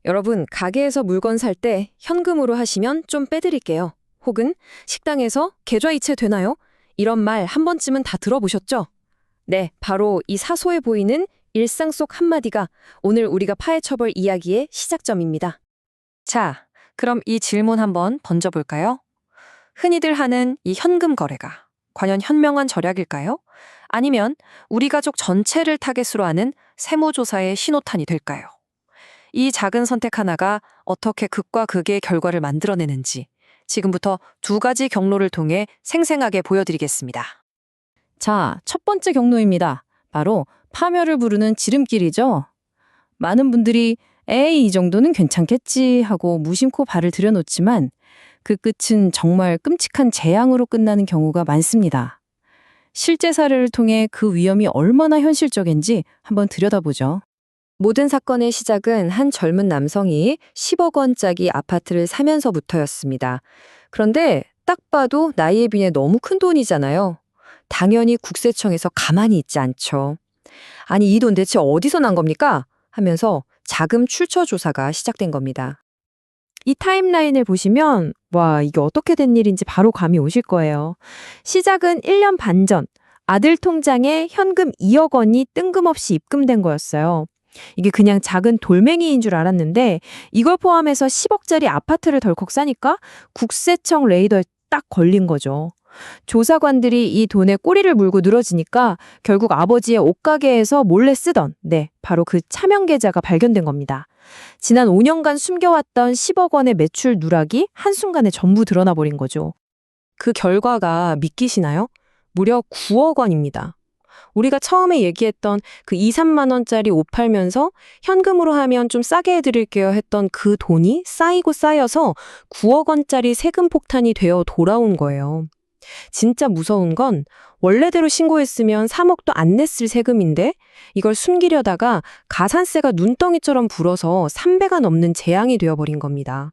여러분, 가게에서 물건 살 때 현금으로 하시면 좀 빼드릴게요. 혹은 식당에서 계좌이체 되나요? 이런 말 한 번쯤은 다 들어보셨죠? 네, 바로 이 사소해 보이는 일상 속 한마디가 오늘 우리가 파헤쳐볼 이야기의 시작점입니다. 자, 그럼 이 질문 한번 던져볼까요? 흔히들 하는 이 현금 거래가 과연 현명한 절약일까요? 아니면 우리 가족 전체를 타겟으로 하는 세무조사의 신호탄이 될까요? 이 작은 선택 하나가 어떻게 극과 극의 결과를 만들어내는지 지금부터 두 가지 경로를 통해 생생하게 보여드리겠습니다. 자, 첫 번째 경로입니다. 바로 파멸을 부르는 지름길이죠. 많은 분들이 에이, 이 정도는 괜찮겠지 하고 무심코 발을 들여놓지만 그 끝은 정말 끔찍한 재앙으로 끝나는 경우가 많습니다. 실제 사례를 통해 그 위험이 얼마나 현실적인지 한번 들여다보죠. 모든 사건의 시작은 한 젊은 남성이 10억 원짜리 아파트를 사면서부터였습니다. 그런데 딱 봐도 나이에 비해 너무 큰 돈이잖아요. 당연히 국세청에서 가만히 있지 않죠. 아니, 이 돈 대체 어디서 난 겁니까? 하면서 자금 출처 조사가 시작된 겁니다. 이 타임라인을 보시면 와, 이게 어떻게 된 일인지 바로 감이 오실 거예요. 시작은 1년 반 전 아들 통장에 현금 2억 원이 뜬금없이 입금된 거였어요. 이게 그냥 작은 돌멩이인 줄 알았는데 이걸 포함해서 10억짜리 아파트를 덜컥 사니까 국세청 레이더에 딱 걸린 거죠. 조사관들이 이 돈에 꼬리를 물고 늘어지니까 결국 아버지의 옷가게에서 몰래 쓰던 바로 그 차명 계좌가 발견된 겁니다. 지난 5년간 숨겨왔던 10억 원의 매출 누락이 한순간에 전부 드러나 버린 거죠. 그 결과가 믿기시나요? 무려 9억 원입니다. 우리가 처음에 얘기했던 그 2, 3만 원짜리 옷 팔면서 현금으로 하면 좀 싸게 해드릴게요 했던 그 돈이 쌓이고 쌓여서 9억 원짜리 세금 폭탄이 되어 돌아온 거예요. 진짜 무서운 건 원래대로 신고했으면 3억도 안 냈을 세금인데 이걸 숨기려다가 가산세가 눈덩이처럼 불어서 3배가 넘는 재앙이 되어버린 겁니다.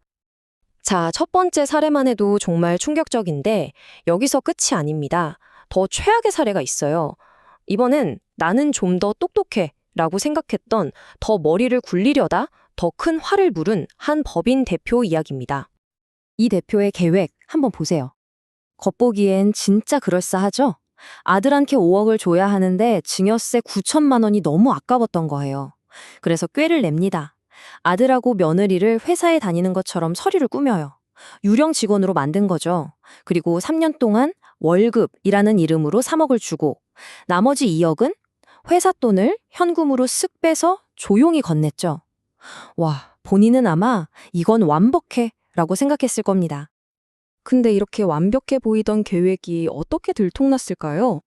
자, 첫 번째 사례만 해도 정말 충격적인데 여기서 끝이 아닙니다. 더 최악의 사례가 있어요. 이번엔 나는 좀 더 똑똑해 라고 생각했던 더 머리를 굴리려다 더 큰 화를 부른 한 법인 대표 이야기입니다. 이 대표의 계획 한번 보세요. 겉보기엔 진짜 그럴싸하죠? 아들한테 5억을 줘야 하는데 증여세 9천만 원이 너무 아까웠던 거예요. 그래서 꾀를 냅니다. 아들하고 며느리를 회사에 다니는 것처럼 서류를 꾸며요. 유령 직원으로 만든 거죠. 그리고 3년 동안 월급이라는 이름으로 3억을 주고 나머지 2억은 회사 돈을 현금으로 쓱 빼서 조용히 건넸죠. 와, 본인은 아마 이건 완벽해 라고 생각했을 겁니다. 근데 이렇게 완벽해 보이던 계획이 어떻게 들통났을까요?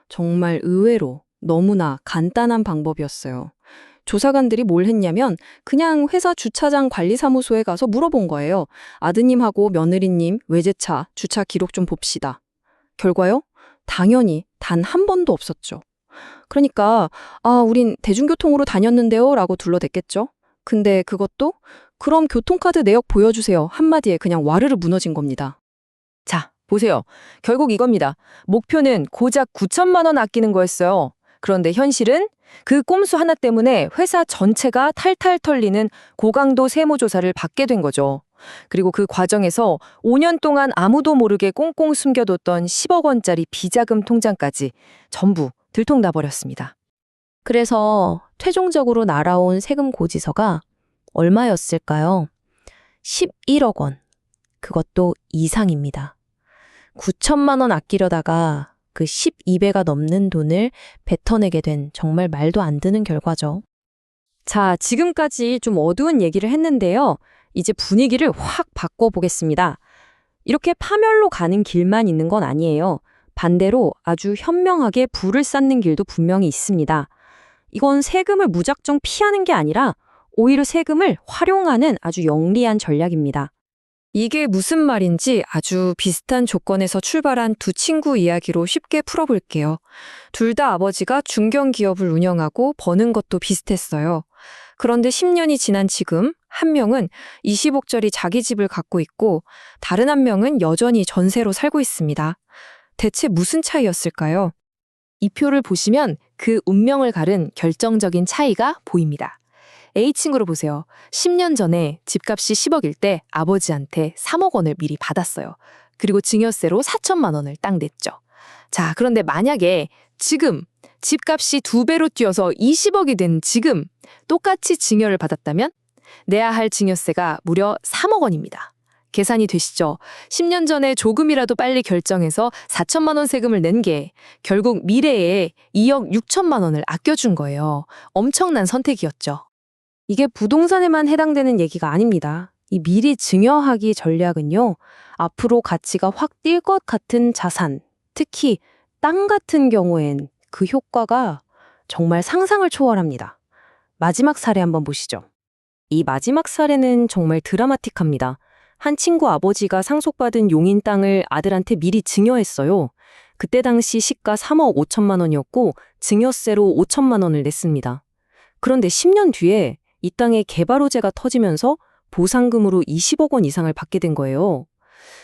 정말 의외로 너무나 간단한 방법이었어요. 조사관들이 뭘 했냐면 그냥 회사 주차장 관리사무소에 가서 물어본 거예요. 아드님하고 며느리님 외제차 주차 기록 좀 봅시다. 결과요? 당연히 단 한 번도 없었죠. 그러니까 우린 대중교통으로 다녔는데요 라고 둘러댔겠죠. 근데 그것도 그럼 교통카드 내역 보여주세요 한마디에 그냥 와르르 무너진 겁니다. 자, 보세요. 결국 이겁니다. 목표는 고작 9천만 원 아끼는 거였어요. 그런데 현실은 그 꼼수 하나 때문에 회사 전체가 탈탈 털리는 고강도 세무조사를 받게 된 거죠. 그리고 그 과정에서 5년 동안 아무도 모르게 꽁꽁 숨겨뒀던 10억 원짜리 비자금 통장까지 전부 들통나버렸습니다. 그래서 최종적으로 날아온 세금 고지서가 얼마였을까요? 11억 원. 그것도 이상입니다. 9천만 원 아끼려다가 그 12배가 넘는 돈을 뱉어내게 된 정말 말도 안 되는 결과죠. 자, 지금까지 좀 어두운 얘기를 했는데요. 이제 분위기를 확 바꿔보겠습니다. 이렇게 파멸로 가는 길만 있는 건 아니에요. 반대로 아주 현명하게 불을 쌓는 길도 분명히 있습니다. 이건 세금을 무작정 피하는 게 아니라 오히려 세금을 활용하는 아주 영리한 전략입니다. 이게 무슨 말인지 아주 비슷한 조건에서 출발한 두 친구 이야기로 쉽게 풀어볼게요. 둘 다 아버지가 중견기업을 운영하고 버는 것도 비슷했어요. 그런데 10년이 지난 지금 한 명은 20억짜리 자기 집을 갖고 있고 다른 한 명은 여전히 전세로 살고 있습니다. 대체 무슨 차이였을까요? 이 표를 보시면 그 운명을 가른 결정적인 차이가 보입니다. A 친구를 보세요. 10년 전에 집값이 10억일 때 아버지한테 3억 원을 미리 받았어요. 그리고 증여세로 4천만 원을 딱 냈죠. 자, 그런데 만약에 지금 집값이 2배로 뛰어서 20억이 된 지금 똑같이 증여를 받았다면 내야 할 증여세가 무려 3억 원입니다. 계산이 되시죠? 10년 전에 조금이라도 빨리 결정해서 4천만 원 세금을 낸 게 결국 미래에 2억 6천만 원을 아껴준 거예요. 엄청난 선택이었죠. 이게 부동산에만 해당되는 얘기가 아닙니다. 이 미리 증여하기 전략은요, 앞으로 가치가 확 뛸 것 같은 자산, 특히 땅 같은 경우엔 그 효과가 정말 상상을 초월합니다. 마지막 사례 한번 보시죠. 이 마지막 사례는 정말 드라마틱합니다. 한 친구 아버지가 상속받은 용인 땅을 아들한테 미리 증여했어요. 그때 당시 시가 3억 5천만 원이었고 증여세로 5천만 원을 냈습니다. 그런데 10년 뒤에 이 땅에 개발 호재가 터지면서 보상금으로 20억 원 이상을 받게 된 거예요.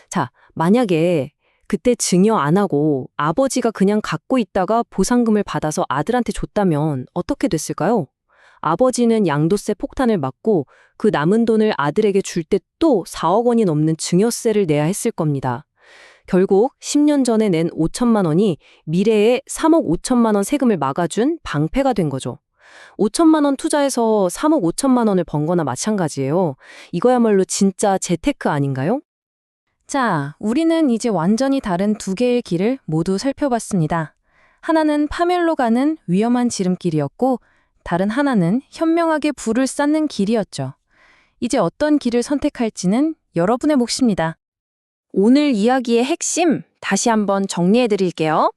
자, 만약에 그때 증여 안 하고 아버지가 그냥 갖고 있다가 보상금을 받아서 아들한테 줬다면 어떻게 됐을까요? 아버지는 양도세 폭탄을 맞고 그 남은 돈을 아들에게 줄 때 또 4억 원이 넘는 증여세를 내야 했을 겁니다. 결국 10년 전에 낸 5천만 원이 미래에 3억 5천만 원 세금을 막아준 방패가 된 거죠. 5천만 원 투자해서 3억 5천만 원을 번 거나 마찬가지예요. 이거야말로 진짜 재테크 아닌가요? 자, 우리는 이제 완전히 다른 두 개의 길을 모두 살펴봤습니다. 하나는 파멸로 가는 위험한 지름길이었고, 다른 하나는 현명하게 부를 쌓는 길이었죠. 이제 어떤 길을 선택할지는 여러분의 몫입니다. 오늘 이야기의 핵심 다시 한번 정리해 드릴게요.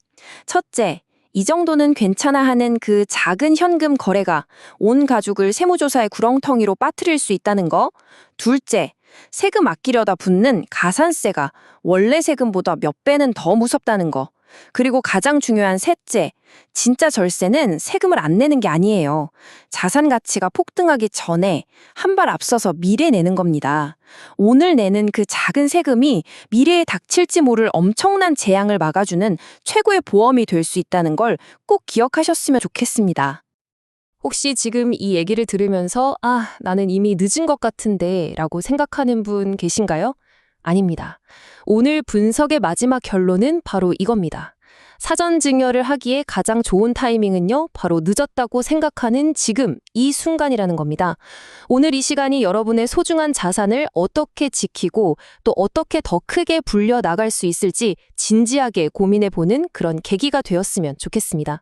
첫째, 이 정도는 괜찮아 하는 그 작은 현금 거래가 온 가족을 세무조사의 구렁텅이로 빠뜨릴 수 있다는 거. 둘째, 세금 아끼려다 붙는 가산세가 원래 세금보다 몇 배는 더 무섭다는 거. 그리고 가장 중요한 셋째, 진짜 절세는 세금을 안 내는 게 아니에요. 자산 가치가 폭등하기 전에 한 발 앞서서 미래 내는 겁니다. 오늘 내는 그 작은 세금이 미래에 닥칠지 모를 엄청난 재앙을 막아주는 최고의 보험이 될 수 있다는 걸 꼭 기억하셨으면 좋겠습니다. 혹시 지금 이 얘기를 들으면서 나는 이미 늦은 것 같은데 라고 생각하는 분 계신가요? 아닙니다. 오늘 분석의 마지막 결론은 바로 이겁니다. 사전 증여를 하기에 가장 좋은 타이밍은요, 바로 늦었다고 생각하는 지금, 이 순간이라는 겁니다. 오늘 이 시간이 여러분의 소중한 자산을 어떻게 지키고 또 어떻게 더 크게 불려 나갈 수 있을지 진지하게 고민해보는 그런 계기가 되었으면 좋겠습니다.